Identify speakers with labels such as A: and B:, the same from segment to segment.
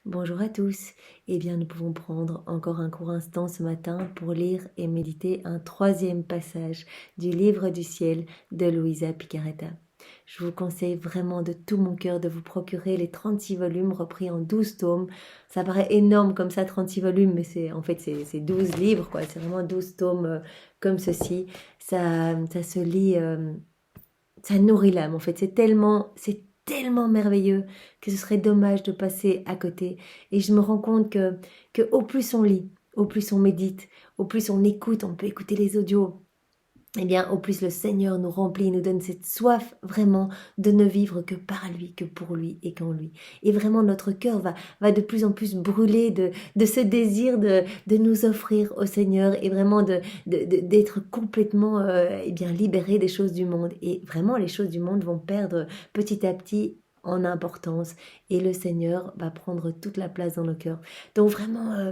A: Bonjour à tous. Eh bien, nous pouvons prendre encore un court instant ce matin pour lire et méditer un troisième passage du livre du ciel de Luisa Picaretta. Je vous conseille vraiment de tout mon cœur de vous procurer les 36 volumes repris en 12 tomes. Ça paraît énorme comme ça, 36 volumes, mais c'est 12 livres, quoi. C'est vraiment 12 tomes comme ceci. Ça se lit, ça nourrit l'âme, en fait. C'est tellement merveilleux que ce serait dommage de passer à côté. Et je me rends compte que au plus on lit, au plus on médite, au plus on écoute, on peut écouter les audios, eh bien, au plus le Seigneur nous remplit, nous donne cette soif vraiment de ne vivre que par lui, que pour lui et qu'en lui. Et vraiment, notre cœur va de plus en plus brûler de ce désir de nous offrir au Seigneur et vraiment d'être complètement eh bien, libérés des choses du monde. Et vraiment, les choses du monde vont perdre petit à petit en importance et le Seigneur va prendre toute la place dans nos cœurs. Donc vraiment,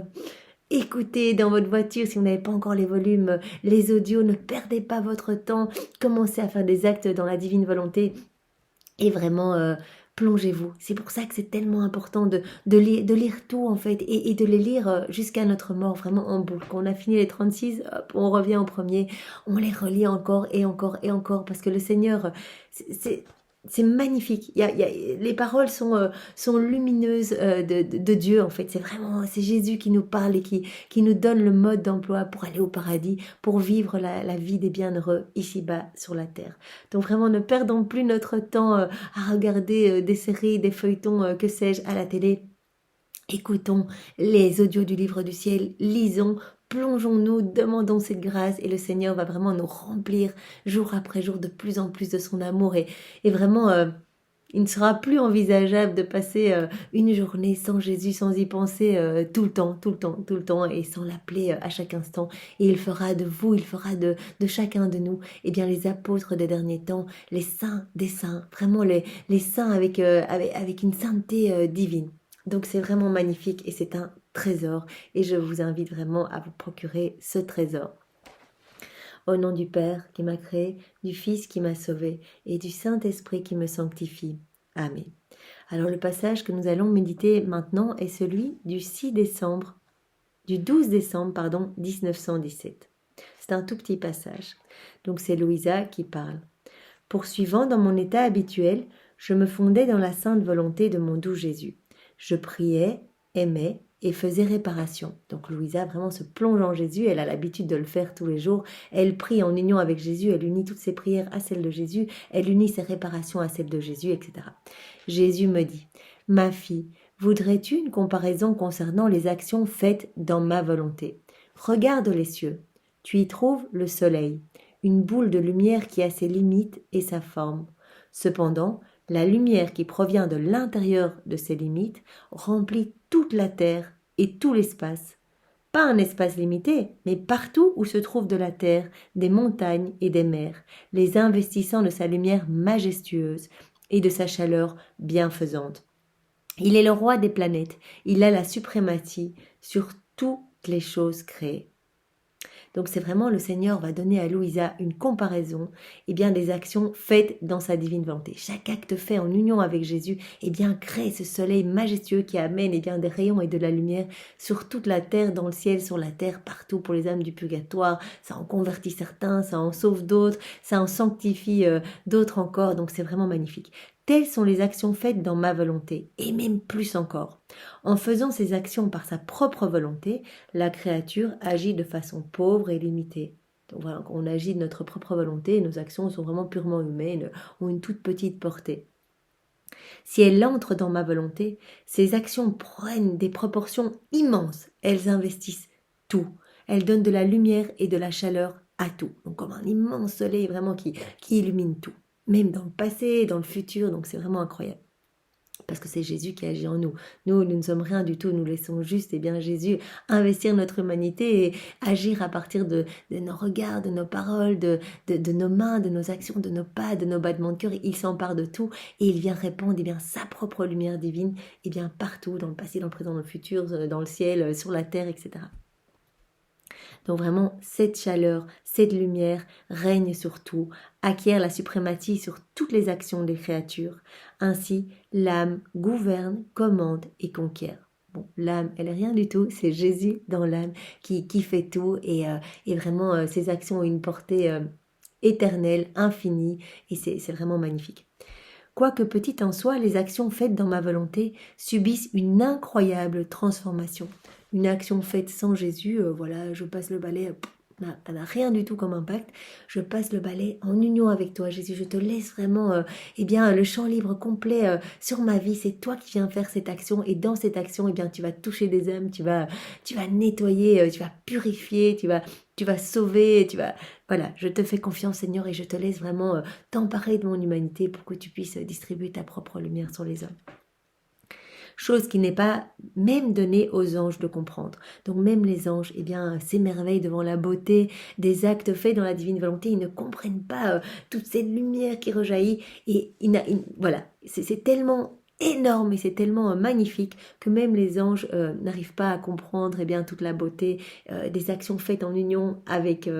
A: écoutez dans votre voiture si vous n'avez pas encore les volumes, les audios, ne perdez pas votre temps, commencez à faire des actes dans la divine volonté et vraiment plongez-vous. C'est pour ça que c'est tellement important de lire tout en fait et de les lire jusqu'à notre mort, vraiment en boucle. Quand on a fini les 36, hop, on revient au premier, on les relit encore et encore et encore parce que le Seigneur, c'est c'est magnifique. Les paroles sont lumineuses de Dieu en fait. C'est Jésus qui nous parle et qui nous donne le mode d'emploi pour aller au paradis, pour vivre la vie des bienheureux ici-bas sur la terre. Donc vraiment ne perdons plus notre temps à regarder des séries, des feuilletons, que sais-je, à la télé. Écoutons les audios du livre du ciel, lisons, plongeons-nous, demandons cette grâce et le Seigneur va vraiment nous remplir jour après jour de plus en plus de son amour et vraiment il ne sera plus envisageable de passer une journée sans Jésus, sans y penser tout le temps, tout le temps, tout le temps et sans l'appeler à chaque instant. Et il fera de vous, il fera de chacun de nous, eh bien les apôtres des derniers temps, les saints des saints, vraiment les saints avec une sainteté divine. Donc c'est vraiment magnifique et c'est un trésor et je vous invite vraiment à vous procurer ce trésor. Au nom du Père qui m'a créé, du Fils qui m'a sauvé et du Saint-Esprit qui me sanctifie. Amen. Alors le passage que nous allons méditer maintenant est celui du 12 décembre, 1917. C'est un tout petit passage. Donc c'est Louisa qui parle. Poursuivant dans mon état habituel, je me fondais dans la sainte volonté de mon doux Jésus. Je priais, aimais et faisais réparation. Donc Louisa vraiment se plonge en Jésus, elle a l'habitude de le faire tous les jours. Elle prie en union avec Jésus, elle unit toutes ses prières à celles de Jésus, elle unit ses réparations à celles de Jésus, etc. Jésus me dit, « Ma fille, voudrais-tu une comparaison concernant les actions faites dans ma volonté? Regarde les cieux. Tu y trouves le soleil, une boule de lumière qui a ses limites et sa forme. Cependant, la lumière qui provient de l'intérieur de ces limites remplit toute la terre et tout l'espace. Pas un espace limité, mais partout où se trouve de la terre, des montagnes et des mers, les investissant de sa lumière majestueuse et de sa chaleur bienfaisante. Il est le roi des planètes, il a la suprématie sur toutes les choses créées. » Donc c'est vraiment le Seigneur va donner à Louisa une comparaison des actions faites dans sa divine volonté. Chaque acte fait en union avec Jésus crée ce soleil majestueux qui amène des rayons et de la lumière sur toute la terre, dans le ciel, sur la terre, partout pour les âmes du purgatoire. Ça en convertit certains, ça en sauve d'autres, ça en sanctifie d'autres encore. Donc c'est vraiment magnifique. Telles sont les actions faites dans ma volonté, et même plus encore. En faisant ces actions par sa propre volonté, la créature agit de façon pauvre et limitée. Donc voilà, on agit de notre propre volonté et nos actions sont vraiment purement humaines, ont une toute petite portée. Si elle entre dans ma volonté, ces actions prennent des proportions immenses. Elles investissent tout. Elles donnent de la lumière et de la chaleur à tout. Donc comme un immense soleil vraiment qui illumine tout. Même dans le passé, dans le futur, donc c'est vraiment incroyable. Parce que c'est Jésus qui agit en nous. Nous ne sommes rien du tout, nous laissons juste Jésus investir notre humanité et agir à partir de nos regards, de nos paroles, de nos mains, de nos actions, de nos pas, de nos battements de cœur. Il s'empare de tout et il vient répandre sa propre lumière divine partout, dans le passé, dans le présent, dans le futur, dans le ciel, sur la terre, etc. Donc vraiment, cette chaleur, cette lumière règne sur tout, acquiert la suprématie sur toutes les actions des créatures. Ainsi, l'âme gouverne, commande et conquiert. Bon, l'âme, elle est rien du tout, c'est Jésus dans l'âme qui fait tout et vraiment ses actions ont une portée éternelle, infinie et c'est vraiment magnifique. Quoique petites en soi, les actions faites dans ma volonté subissent une incroyable transformation. Une action faite sans Jésus, voilà, je passe le balai, ça n'a rien du tout comme impact. Je passe le balai en union avec toi, Jésus. Je te laisse vraiment, eh bien, le champ libre complet sur ma vie. C'est toi qui viens faire cette action et dans cette action, eh bien, tu vas toucher des âmes, tu vas nettoyer, tu vas purifier, tu vas sauver, voilà, je te fais confiance, Seigneur, et je te laisse vraiment t'emparer de mon humanité pour que tu puisses distribuer ta propre lumière sur les hommes. Chose qui n'est pas même donnée aux anges de comprendre. Donc même les anges, eh bien, s'émerveillent devant la beauté des actes faits dans la divine volonté. Ils ne comprennent pas toute cette lumière qui rejaillit. Et voilà, c'est tellement énorme et c'est tellement magnifique que même les anges n'arrivent pas à comprendre eh bien, toute la beauté des actions faites en union avec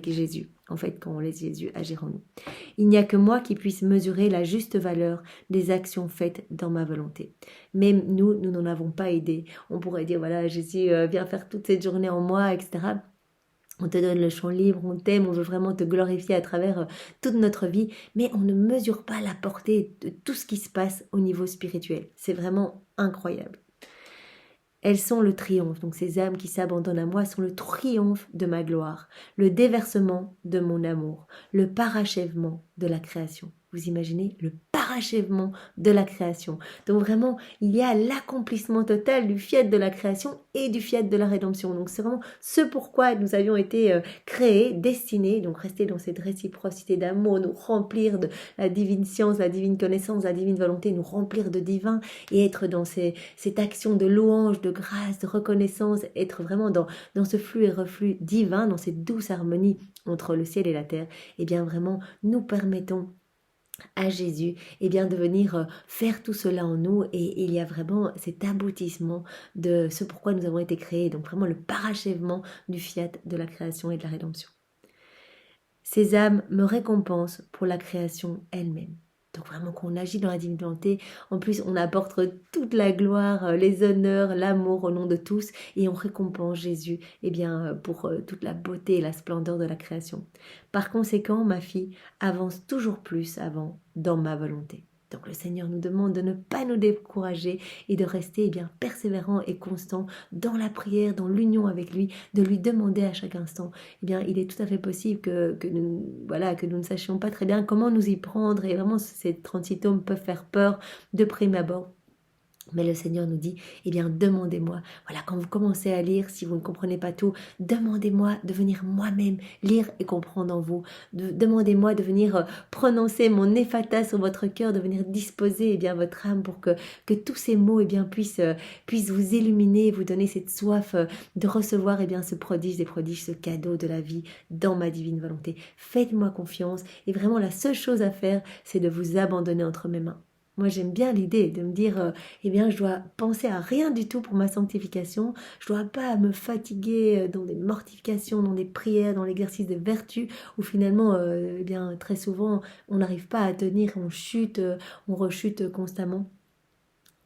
A: Jésus. En fait, quand on laisse Jésus agir en nous. Il n'y a que moi qui puisse mesurer la juste valeur des actions faites dans ma volonté. Même nous n'en avons pas idée. On pourrait dire, voilà, Jésus, viens faire toute cette journée en moi, etc. On te donne le champ libre, on t'aime, on veut vraiment te glorifier à travers toute notre vie, mais on ne mesure pas la portée de tout ce qui se passe au niveau spirituel. C'est vraiment incroyable. Elles sont le triomphe, donc ces âmes qui s'abandonnent à moi sont le triomphe de ma gloire, le déversement de mon amour, le parachèvement de la création. Vous imaginez le parachèvement de la création. Donc vraiment, il y a l'accomplissement total du fiat de la création et du fiat de la rédemption. Donc c'est vraiment ce pourquoi nous avions été créés, destinés, donc rester dans cette réciprocité d'amour, nous remplir de la divine science, la divine connaissance, la divine volonté, nous remplir de divin et être dans cette action de louange, de grâce, de reconnaissance, être vraiment dans ce flux et reflux divin, dans cette douce harmonie entre le ciel et la terre. Et bien vraiment, nous permettons à Jésus, eh bien de venir faire tout cela en nous et il y a vraiment cet aboutissement de ce pourquoi nous avons été créés, donc vraiment le parachèvement du fiat de la création et de la rédemption. Ces âmes me récompensent pour la création elle-même. Donc vraiment qu'on agit dans la divine volonté, en plus on apporte toute la gloire, les honneurs, l'amour au nom de tous et on récompense Jésus eh bien, pour toute la beauté et la splendeur de la création. Par conséquent, ma fille, avance toujours plus avant dans ma volonté. Donc le Seigneur nous demande de ne pas nous décourager et de rester eh bien, persévérant et constant dans la prière, dans l'union avec lui, de lui demander à chaque instant. Eh bien, il est tout à fait possible que nous ne sachions pas très bien comment nous y prendre et vraiment ces 36 tomes peuvent faire peur de prime abord. Mais le Seigneur nous dit, eh bien, demandez-moi. Voilà, quand vous commencez à lire, si vous ne comprenez pas tout, demandez-moi de venir moi-même lire et comprendre en vous. Demandez-moi de venir prononcer mon ephata sur votre cœur, de venir disposer eh bien, votre âme pour que tous ces mots eh bien, puissent vous illuminer, vous donner cette soif de recevoir eh bien, ce prodige des prodiges, ce cadeau de la vie dans ma divine volonté. Faites-moi confiance et vraiment la seule chose à faire, c'est de vous abandonner entre mes mains. Moi, j'aime bien l'idée de me dire, eh bien, je dois penser à rien du tout pour ma sanctification. Je dois pas me fatiguer dans des mortifications, dans des prières, dans l'exercice de vertu, où finalement, eh bien, très souvent, on n'arrive pas à tenir, on chute, on rechute constamment.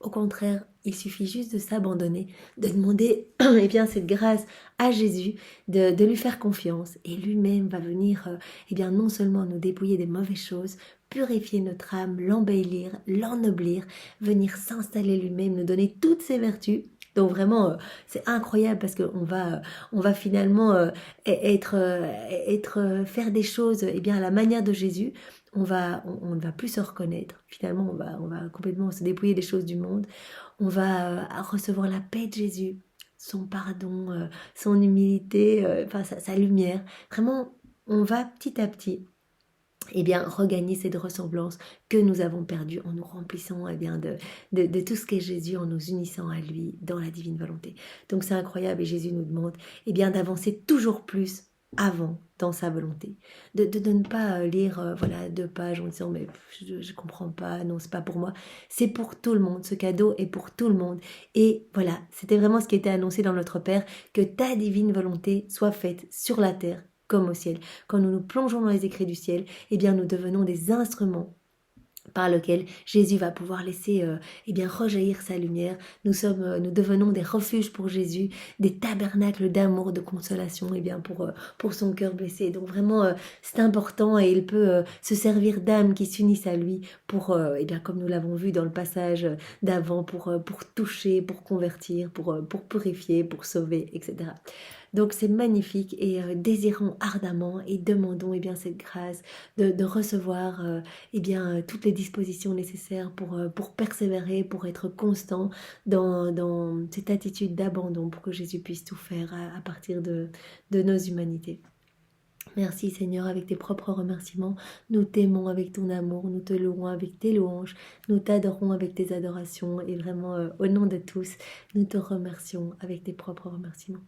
A: Au contraire, il suffit juste de s'abandonner, de demander eh bien, cette grâce à Jésus, de lui faire confiance. Et lui-même va venir eh bien, non seulement nous dépouiller des mauvaises choses, purifier notre âme, l'embellir, l'ennoblir, venir s'installer lui-même, nous donner toutes ses vertus. Donc vraiment, c'est incroyable parce qu'on va finalement faire des choses eh bien, à la manière de Jésus. On ne va plus se reconnaître. Finalement, on va complètement se dépouiller des choses du monde. On va recevoir la paix de Jésus, son pardon, son humilité, sa lumière. Vraiment, on va petit à petit eh bien, regagner cette ressemblance que nous avons perdue en nous remplissant eh bien, de tout ce qu'est Jésus, en nous unissant à lui dans la divine volonté. Donc c'est incroyable et Jésus nous demande eh bien, d'avancer toujours plus avant dans sa volonté, de ne pas lire 2 pages en disant mais je comprends pas, non c'est pas pour moi, c'est pour tout le monde, ce cadeau est pour tout le monde et voilà, c'était vraiment ce qui était annoncé dans notre Père, que ta divine volonté soit faite sur la terre comme au ciel. Quand nous nous plongeons dans les écrits du ciel, eh bien nous devenons des instruments par lequel Jésus va pouvoir laisser eh bien rejaillir sa lumière. Nous devenons des refuges pour Jésus, des tabernacles d'amour, de consolation, eh bien pour son cœur blessé. Donc vraiment, c'est important et il peut se servir d'âmes qui s'unissent à lui pour, eh bien comme nous l'avons vu dans le passage d'avant, pour toucher, pour convertir, pour purifier, pour sauver, etc. Donc c'est magnifique et désirons ardemment et demandons eh bien cette grâce de recevoir eh bien toutes les dispositions nécessaires pour persévérer, pour être constant dans cette attitude d'abandon pour que Jésus puisse tout faire à partir de nos humanités. Merci Seigneur, avec tes propres remerciements, nous t'aimons avec ton amour, nous te louons avec tes louanges, nous t'adorons avec tes adorations et vraiment au nom de tous, nous te remercions avec tes propres remerciements.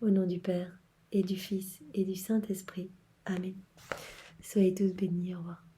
A: Au nom du Père et du Fils et du Saint-Esprit. Amen. Soyez tous bénis, au revoir.